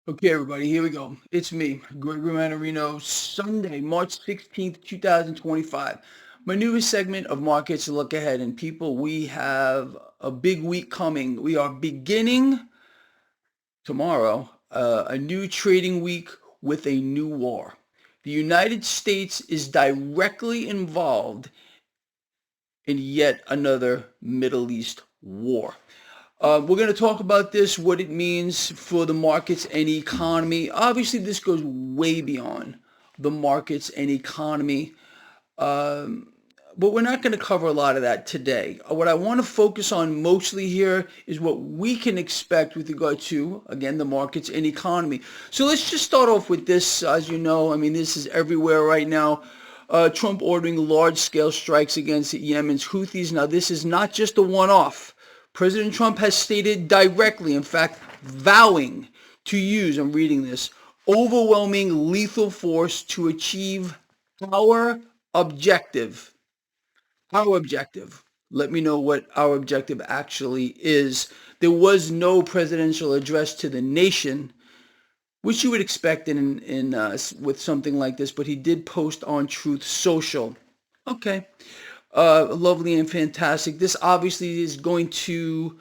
Okay, everybody, here we go. It's me, Gregory Mannarino, Sunday, March 16th, 2025. My newest segment of Markets Look Ahead. And people, we have a big week coming. We are beginning tomorrow a new trading week with a new war. The United States is directly involved in yet another Middle East war. We're going to talk about this, what it means for the markets and economy. Obviously, this goes way beyond the markets and economy, um, but we're not going to cover a lot of that today. What I want to focus on mostly here is what we can expect with regard to, again, the markets and economy. So let's just start off with this. As you know, I mean, this is everywhere right now. Trump ordering large-scale strikes against Yemen's Houthis. Now, this is not just a one-off. President Trump has stated directly, in fact, vowing to use, I'm reading this, overwhelming lethal force to achieve our objective. Our objective. Let me know what our objective actually is. There was no presidential address to the nation, which you would expect in with something like this, but he did post on Truth Social. Okay. Lovely and fantastic. This obviously is going to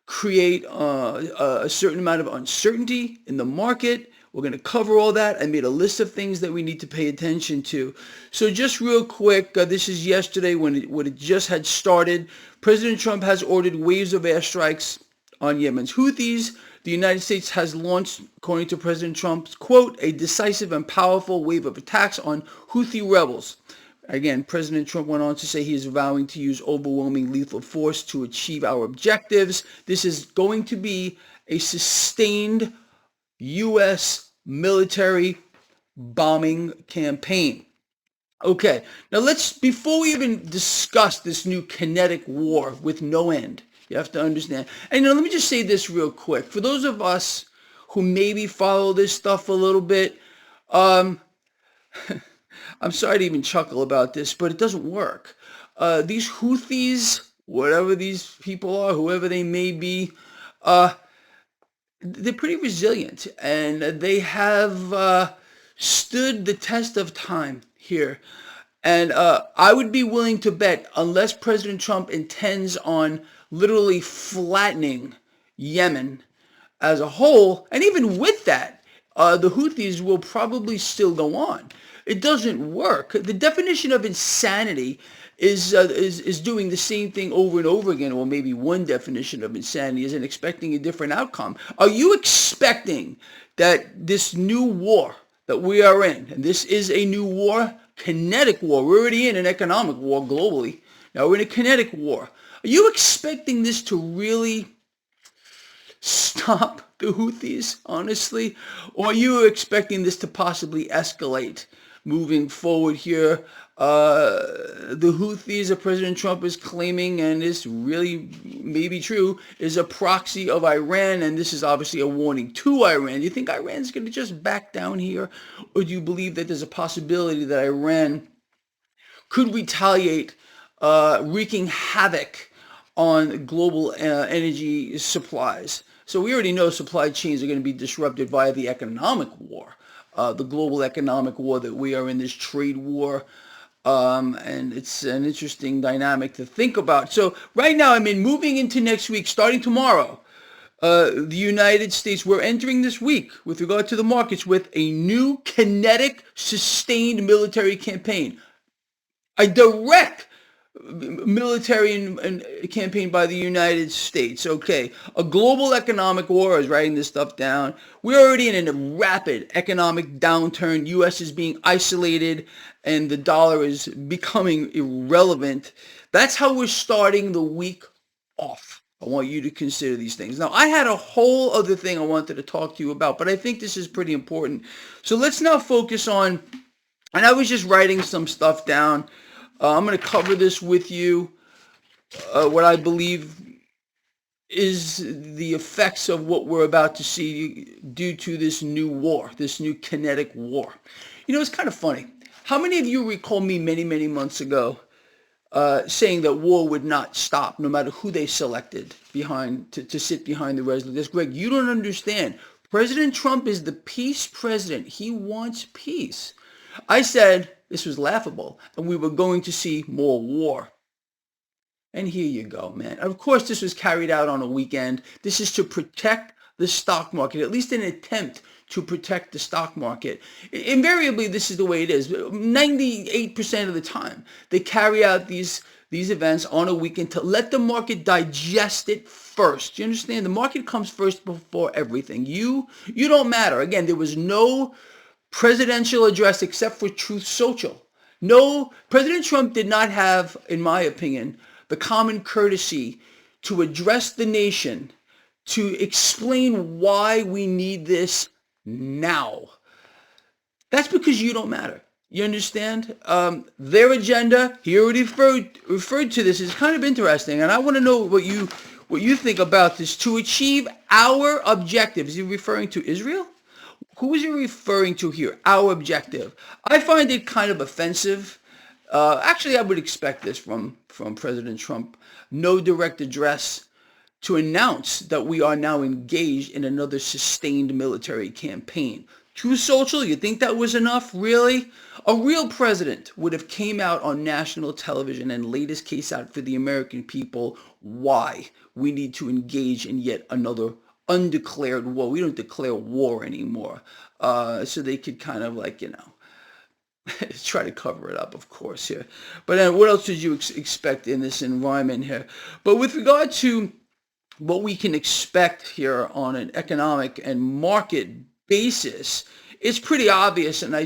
create a certain amount of uncertainty in the market. We're going to cover all that. I made a list of things that we need to pay attention to. So just real quick, this is yesterday when it just had started. President Trump has ordered waves of airstrikes on Yemen's Houthis. The United States has launched, according to President Trump's quote, a decisive and powerful wave of attacks on Houthi rebels. Again, President Trump went on to say he is vowing to use overwhelming lethal force to achieve our objectives. This is going to be a sustained U.S. military bombing campaign. Okay, now before we even discuss this new kinetic war with no end, you have to understand. And let me just say this real quick. For those of us who maybe follow this stuff a little bit, um, I'm sorry to even chuckle about this, but it doesn't work. These Houthis, whatever these people are, whoever they may be, uh, they're pretty resilient, and they have stood the test of time here. And I would be willing to bet, unless President Trump intends on literally flattening Yemen as a whole, and even with that, the Houthis will probably still go on. It doesn't work. The definition of insanity is doing the same thing over and over again, or maybe one definition of insanity is expecting a different outcome. Are you expecting that this new war that we are in, and this is a new war, kinetic war, we're already in an economic war globally, now we're in a kinetic war. Are you expecting this to really stop the Houthis, honestly? Or are you expecting this to possibly escalate moving forward here? The Houthis that President Trump is claiming, and this really may be true, is a proxy of Iran, and this is obviously a warning to Iran. Do you think Iran's going to just back down here? Or do you believe that there's a possibility that Iran could retaliate, wreaking havoc on global energy supplies? So we already know supply chains are going to be disrupted via the economic war, the global economic war that we are in, this trade war. And it's an interesting dynamic to think about. So right now, I mean, moving into next week, starting tomorrow, the United States, we're entering this week with regard to the markets with a new kinetic, sustained military campaign. A direct military and campaign by the United States. Okay, a global economic war. I was writing this stuff down. We're already in a rapid economic downturn. U.S. is being isolated, and the dollar is becoming irrelevant. That's how we're starting the week off. I want you to consider these things. Now, I had a whole other thing I wanted to talk to you about, but I think this is pretty important. So let's now focus on, and I was just writing some stuff down. I'm going to cover this with you, what I believe is the effects of what we're about to see due to this new war, this new kinetic war. It's kind of funny. How many of you recall me many, many months ago saying that war would not stop no matter who they selected to sit behind the resolution? Greg, you don't understand. President Trump is the peace president. He wants peace. I said this was laughable and we were going to see more war. And here you go, man. Of course, this was carried out on a weekend. This is to protect the stock market, at least an attempt to protect the stock market. Invariably, this is the way it is. 98% of the time, they carry out these events on a weekend to let the market digest it first. You understand? The market comes first before everything. You don't matter. Again, there was no presidential address except for Truth Social. No, President Trump did not have, in my opinion, the common courtesy to address the nation, to explain why we need this now. That's because you don't matter. You understand? Their agenda, he already referred to this, is kind of interesting, and I want to know what you think about this. To achieve our objective, is he referring to Israel? Who is he referring to here? Our objective. I find it kind of offensive. Actually, I would expect this from President Trump. No direct address to announce that we are now engaged in another sustained military campaign. Truth Social, you think that was enough? Really? A real president would have came out on national television and laid his case out for the American people why we need to engage in yet another undeclared war. We don't declare war anymore. So they could kind of try to cover it up, of course, here. But then what else did you expect in this environment here? But with regard to what we can expect here on an economic and market basis, it's pretty obvious, and I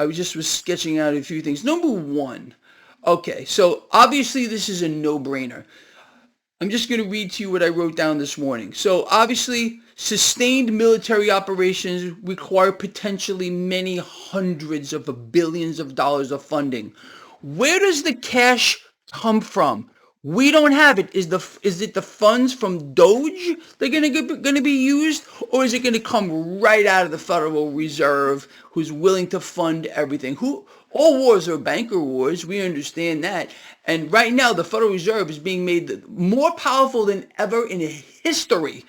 was sketching out a few things. Number one, okay, so obviously this is a no-brainer. I'm just going to read to you what I wrote down this morning. So obviously, sustained military operations require potentially many hundreds of billions of dollars of funding. Where does the cash come from? We don't have it. Is it the funds from Doge that are going to be used, or is it going to come right out of the Federal Reserve, who's willing to fund everything? All wars are banker wars. We understand that. And right now, the Federal Reserve is being made more powerful than ever in history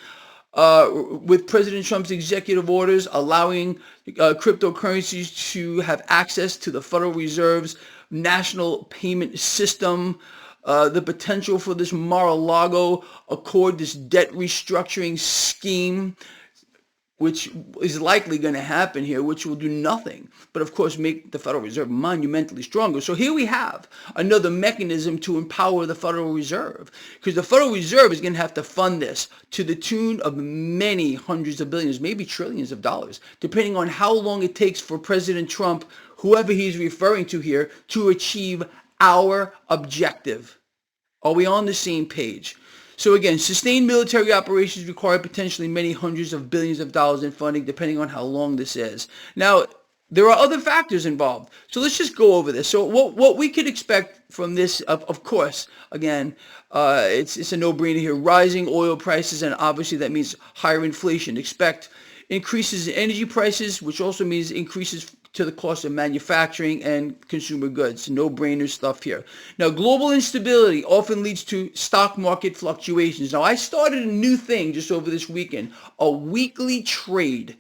with President Trump's executive orders allowing cryptocurrencies to have access to the Federal Reserve's national payment system. The potential for this Mar-a-Lago Accord, this debt restructuring scheme, which is likely going to happen here, which will do nothing but, of course, make the Federal Reserve monumentally stronger. So here we have another mechanism to empower the Federal Reserve, because the Federal Reserve is going to have to fund this to the tune of many hundreds of billions, maybe trillions of dollars, depending on how long it takes for President Trump, whoever he's referring to here, to achieve our objective. Are we on the same page? So again, sustained military operations require potentially many hundreds of billions of dollars in funding, depending on how long this is. Now, there are other factors involved. So let's just go over this. So what we could expect from this, of course, again, it's a no-brainer here. Rising oil prices, and obviously that means higher inflation. Expect increases in energy prices, which also means increases to the cost of manufacturing and consumer goods. No-brainer stuff here. Now, global instability often leads to stock market fluctuations. Now, I started a new thing just over this weekend, a weekly trade.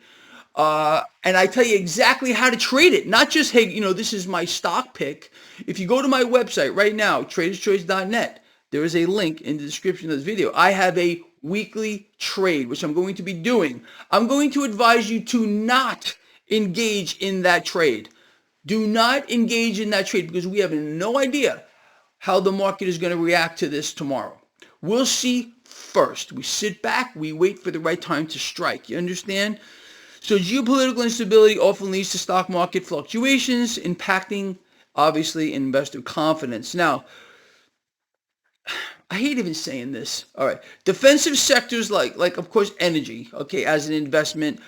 And I tell you exactly how to trade it. Not just, hey, this is my stock pick. If you go to my website right now, traderschoice.net, there is a link in the description of this video. I have a weekly trade, which I'm going to be doing. I'm going to advise you to not engage in that trade. Do not engage in that trade, because we have no idea how the market is going to react to this tomorrow. We'll see first. We sit back, we wait for the right time to strike. You understand? So geopolitical instability often leads to stock market fluctuations, impacting, obviously, investor confidence. Now, I hate even saying this. All right. Defensive sectors like of course, energy, okay, as an investment.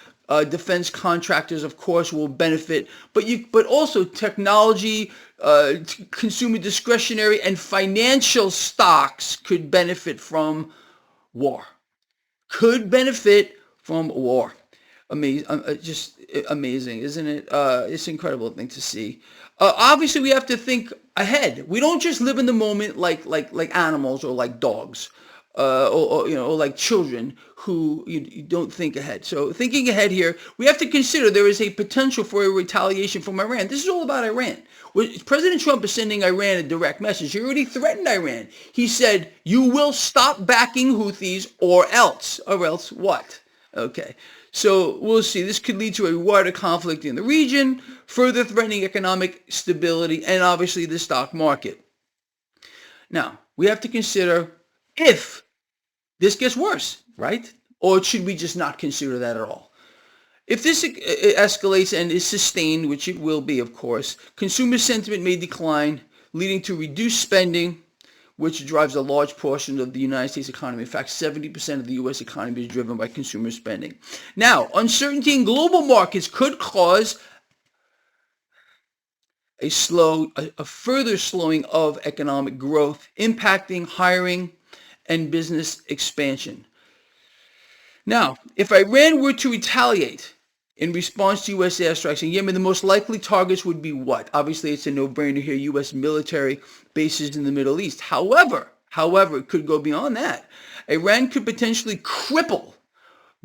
Defense contractors, of course, will benefit, but also technology, consumer discretionary, and financial stocks could benefit from war. Could benefit from war. Amazing, just amazing, isn't it? It's an incredible thing to see. Obviously, we have to think ahead. We don't just live in the moment like animals or like dogs. or like children who you don't think ahead. So thinking ahead here, we have to consider there is a potential for a retaliation from Iran. This is all about Iran. President Trump is sending Iran a direct message. He already threatened Iran. He said, "You will stop backing Houthis, or else." Or else what? Okay. So we'll see. This could lead to a wider conflict in the region, further threatening economic stability and obviously the stock market. Now, we have to consider if this gets worse, right? Or should we just not consider that at all? If this escalates and is sustained, which it will be, of course, consumer sentiment may decline, leading to reduced spending, which drives a large portion of the United States economy. In fact, 70% of the U.S. economy is driven by consumer spending. Now, uncertainty in global markets could cause a further slowing of economic growth, impacting hiring and business expansion. Now, if Iran were to retaliate in response to U.S. airstrikes in Yemen, the most likely targets would be what? Obviously, it's a no-brainer here, U.S. military bases in the Middle East. However, it could go beyond that. Iran could potentially cripple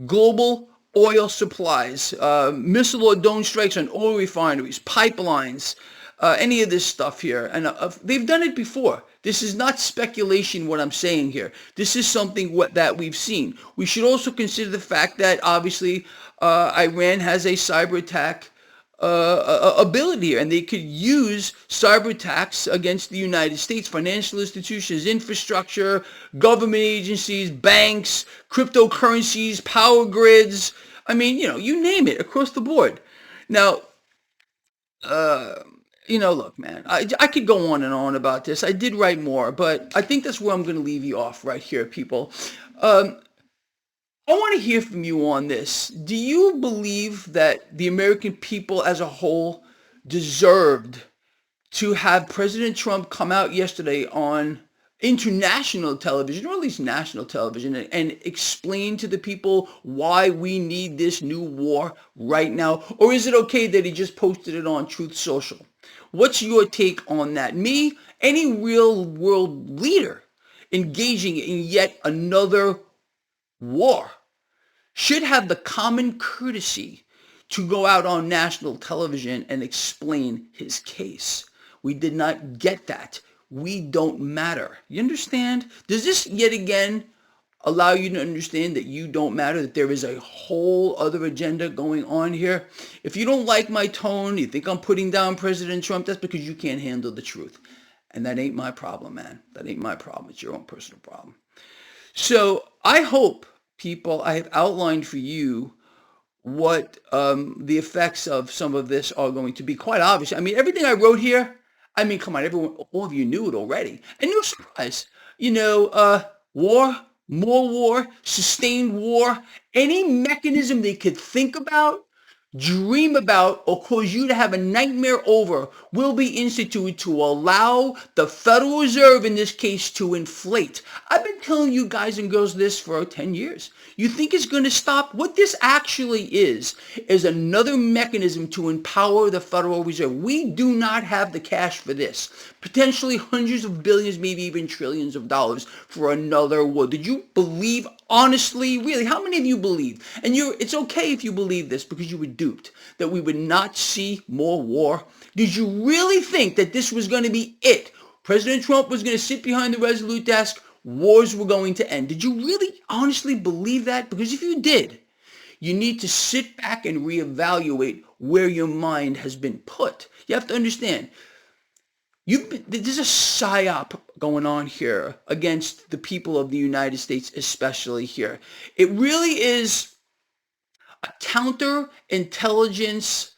global oil supplies, missile or drone strikes on oil refineries, pipelines, any of this stuff here. And they've done it before. This is not speculation what I'm saying here. This is something that we've seen. We should also consider the fact that obviously Iran has a cyber attack ability here, and they could use cyber attacks against the United States, financial institutions, infrastructure, government agencies, banks, cryptocurrencies, power grids. I mean, you name it, across the board. Now, look, man, I could go on and on about this. I did write more, but I think that's where I'm going to leave you off right here, people. I want to hear from you on this. Do you believe that the American people as a whole deserved to have President Trump come out yesterday on international television, or at least national television, and explain to the people why we need this new war right now? Or is it okay that he just posted it on Truth Social? What's your take on that? Me, any real world leader engaging in yet another war should have the common courtesy to go out on national television and explain his case. We did not get that. We don't matter. You understand? Does this yet again allow you to understand that you don't matter, that there is a whole other agenda going on here? If you don't like my tone, you think I'm putting down President Trump, that's because you can't handle the truth. And that ain't my problem, man. That ain't my problem. It's your own personal problem. So I hope, people, I have outlined for you what the effects of some of this are going to be. Quite obvious. I mean, everything I wrote here, I mean, come on, everyone, all of you knew it already. And no surprise, war, more war, sustained war, any mechanism they could think about, dream about, or cause you to have a nightmare over will be instituted to allow the Federal Reserve, in this case, to inflate. I've been telling you guys and girls this for 10 years. You think it's going to stop? What this actually is another mechanism to empower the Federal Reserve. We do not have the cash for this. Potentially hundreds of billions, maybe even trillions of dollars for another war. Did you believe, honestly, really, how many of you believe? And it's okay if you believe this because you were duped, that we would not see more war. Did you really think that this was going to be it? President Trump was going to sit behind the Resolute desk, wars were going to end. Did you really honestly believe that? Because if you did, you need to sit back and reevaluate where your mind has been put. You have to understand, there's a psyop going on here against the people of the United States, especially here. It really is a counterintelligence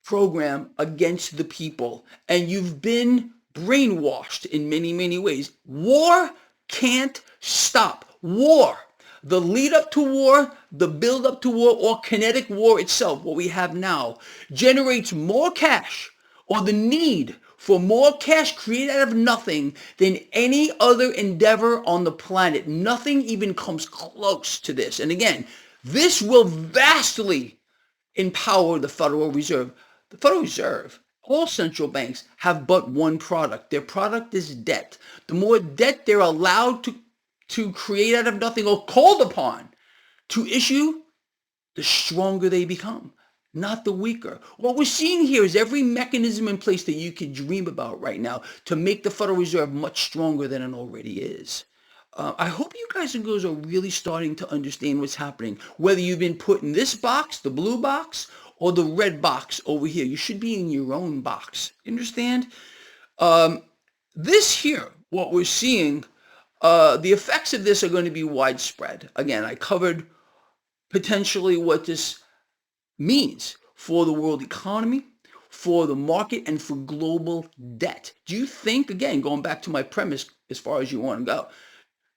program against the people, and you've been brainwashed in many, many ways. War can't stop. War, the lead up to war, the build up to war, or kinetic war itself, what we have now, generates more cash, or the need for more cash created out of nothing, than any other endeavor on the planet. Nothing even comes close to this. And again, this will vastly empower the Federal Reserve. The Federal Reserve, All central banks have but one product. Their product is debt. The more debt they're allowed to create out of nothing or called upon to issue, the stronger they become, not the weaker. What we're seeing here is every mechanism in place that you could dream about right now to make the Federal Reserve much stronger than it already is. I hope you guys and girls are really starting to understand what's happening. Whether you've been put in this box, the blue box, or the red box over here, you should be in your own box. You understand? This here, what we're seeing, the effects of this are going to be widespread. Again, I covered potentially what this means for the world economy, for the market, and for global debt. Do you think, again, going back to my premise as far as you want to go,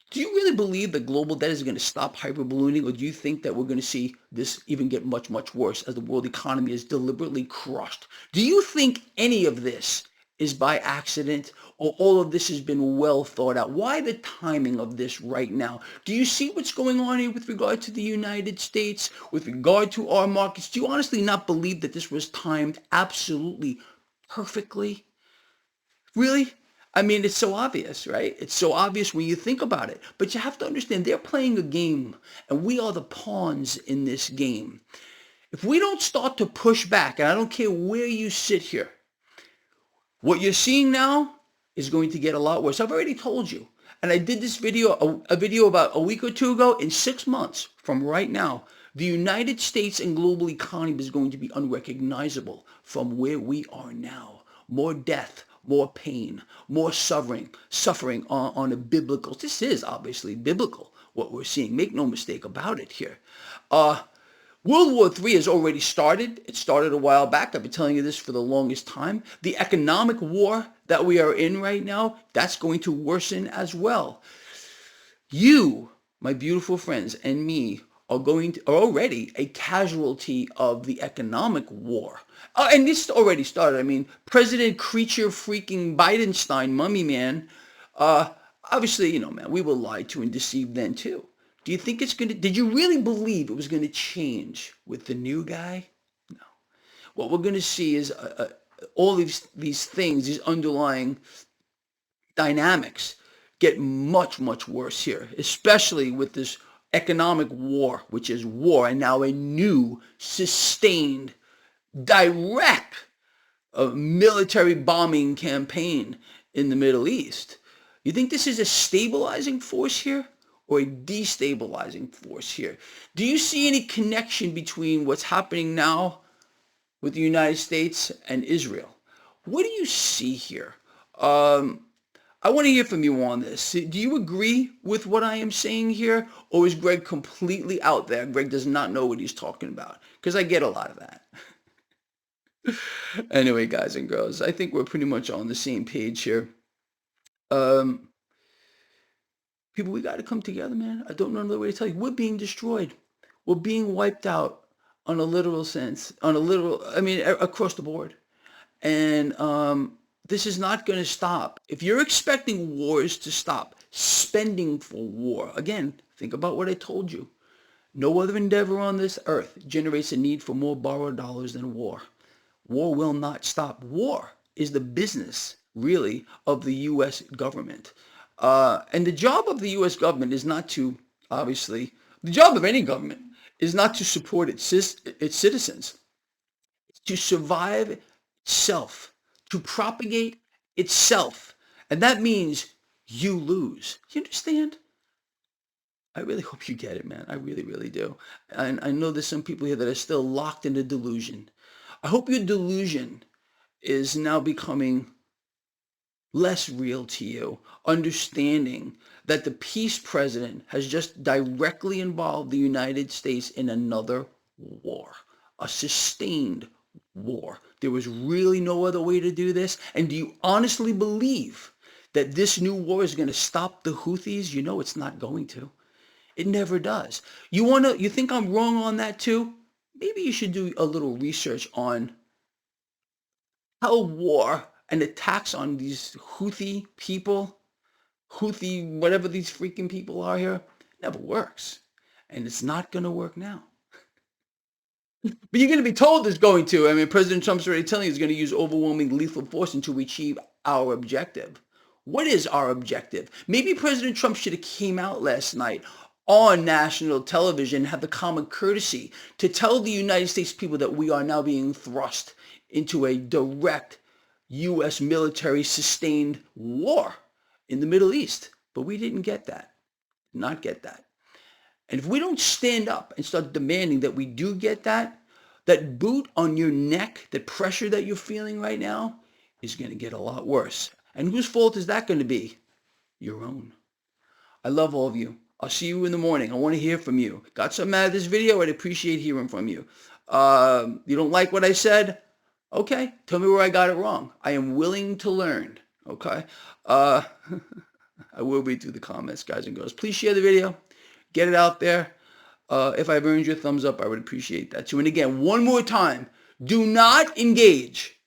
do you really believe that global debt is going to stop hyperballooning, or do you think that we're going to see this even get much, much worse as the world economy is deliberately crushed? Do you think any of this is by accident, or all of this has been well thought out? Why the timing of this right now? Do you see what's going on here with regard to the United States, with regard to our markets? Do you honestly not believe that this was timed absolutely perfectly? Really? I mean, it's so obvious, right? It's so obvious when you think about it. But you have to understand they're playing a game, and we are the pawns in this game. If we don't start to push back, and I don't care where you sit here, what you're seeing now is going to get a lot worse. I've already told you. And I did this video, a video about a week or two ago. In 6 months from right now, the United States and global economy is going to be unrecognizable from where we are now. More death, more pain, more suffering on a biblical. This is obviously biblical, what we're seeing. Make no mistake about it here. Uh, World War III has already started. It started a while back. I've been telling you this for the longest time. The economic war that we are in right now, that's going to worsen as well. You, my beautiful friends, and me are already a casualty of the economic war. And this already started. I mean, President Creature freaking Bidenstein, mummy man, uh, obviously, man, we were lied to and deceived then too. Do you think did you really believe it was going to change with the new guy? No. What we're going to see is all these things, these underlying dynamics get much, much worse here, especially with this economic war, which is war, and now a new, sustained, direct military bombing campaign in the Middle East. You think this is a stabilizing force here or a destabilizing force here? Do you see any connection between what's happening now with the United States and Israel? What do you see here? Um, I want to hear from you on this. Do you agree with what I am saying here, or is Greg completely out there? Greg does not know what he's talking about, because I get a lot of that. Anyway, guys and girls, I think we're pretty much on the same page here. Um, People, we got to come together, man. I don't know another way to tell you. We're being destroyed. We're being wiped out on a literal sense, I mean, across the board. And this is not going to stop. If you're expecting wars to stop, spending for war, again, think about what I told you. No other endeavor on this earth generates a need for more borrowed dollars than war. War will not stop. War is the business, really, of the U.S. government. And the job of the U.S. government is not to, obviously, the job of any government is not to support its citizens. It's to survive itself, to propagate itself. And that means you lose. You understand? I really hope you get it, man. I really, really do. And I know there's some people here that are still locked in a delusion. I hope your delusion is now becoming less real to you, understanding that the peace president has just directly involved the United States in another war, a sustained war. There was really no other way to do this. And do you honestly believe that this new war is going to stop the Houthis? You know it's not going to. It never does. You think I'm wrong on that too? Maybe you should do a little research on how war and attacks on these Houthi people, Houthi, whatever these freaking people are here, never works. And it's not going to work now. But you're going to be told it's going to. I mean, President Trump's already telling you he's going to use overwhelming lethal force until we achieve our objective. What is our objective? Maybe President Trump should have came out last night on national television, have the common courtesy to tell the United States people that we are now being thrust into a direct U.S. military sustained war in the Middle East. But we didn't get that. Not get that. And if we don't stand up and start demanding that we do get that, that boot on your neck, that pressure that you're feeling right now is going to get a lot worse. And whose fault is that going to be? Your own. I love all of you. I'll see you in the morning. I want to hear from you. Got something out of this video? I'd appreciate hearing from you. You don't like what I said? Okay. Tell me where I got it wrong. I am willing to learn. Okay. I will read through the comments, guys and girls. Please share the video. Get it out there. If I've earned your thumbs up, I would appreciate that too. And again, one more time, do not engage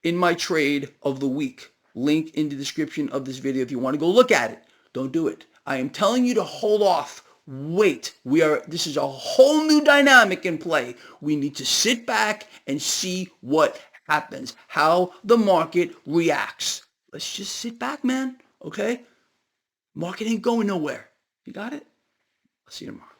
in my trade of the week. Link in the description of this video if you want to go look at it. Don't do it. I am telling you to hold off. Wait. This is a whole new dynamic in play. We need to sit back and see what happens, how the market reacts. Let's just sit back, man. Okay? Market ain't going nowhere. You got it? I'll see you tomorrow.